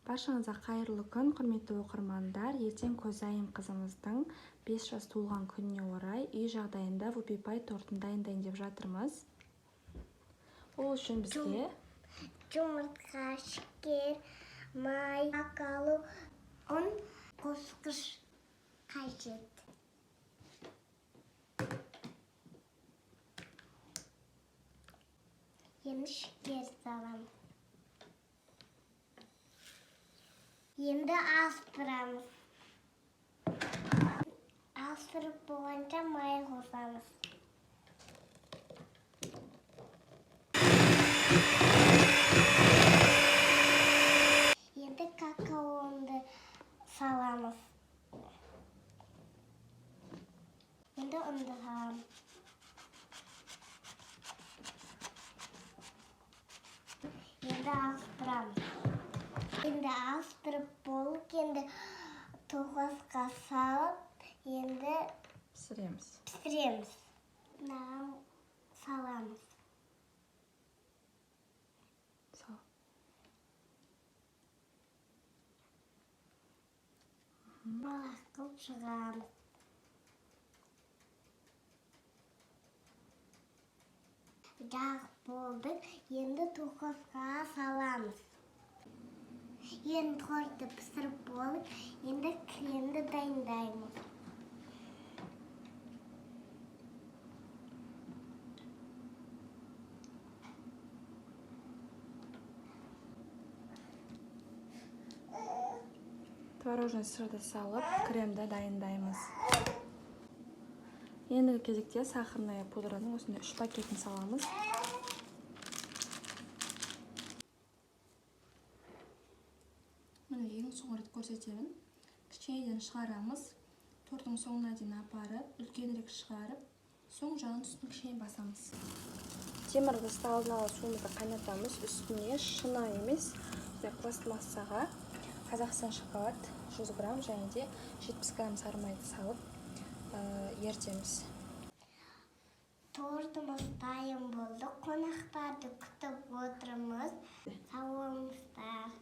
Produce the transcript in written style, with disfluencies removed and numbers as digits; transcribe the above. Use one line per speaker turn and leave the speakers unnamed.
Баршаңызға қайырлы күн, құрметті оқырмандар. Ертең Көзайым қызымыздың 5 жас туылған күніне орай үй жағдайында вупипай тортын дайындайын деп жатырмыз. Ол үшін бізге
жұмыртқа, шекер, май, какао, ұн, қосқыш қажет. Енді шекер саламыз. Енді астырамыз. Астырып болғанша май қосамыз. Енді какаоны саламыз. Енді ұнды саламыз. Енді астырамыз. Енді астырып болып, енді тоғызға салып, енді пісіреміз. Нан саламыз. Балақ қылып шығамыз. Жағып болды, енді тоғызға саламыз. Енді торты пісіріп болып, енді кремді дайындаймыз.
творожный сырды салып, кремді дайындаймыз. Ендігі кезекте сахарная пудраның осында 3 пакетін саламыз. Міне ең соңғы рет көрсетемін. Кішкенеден шығарамыз. Торттың соңына дейін апарып, үлкенірек шығарып, соң жағын үстін кішкене басамыз. Темір ыдыста алдын ала суымызды қайнатамыз. Үстіне шыны емес, пластмассаға Қазақстан шоколад 100 грамм және де 70 грамм сары майды салып ертеміз.
Тортымыз дайын болды. Қонақтарды күтіп отырмыз. Сау болыңыздар.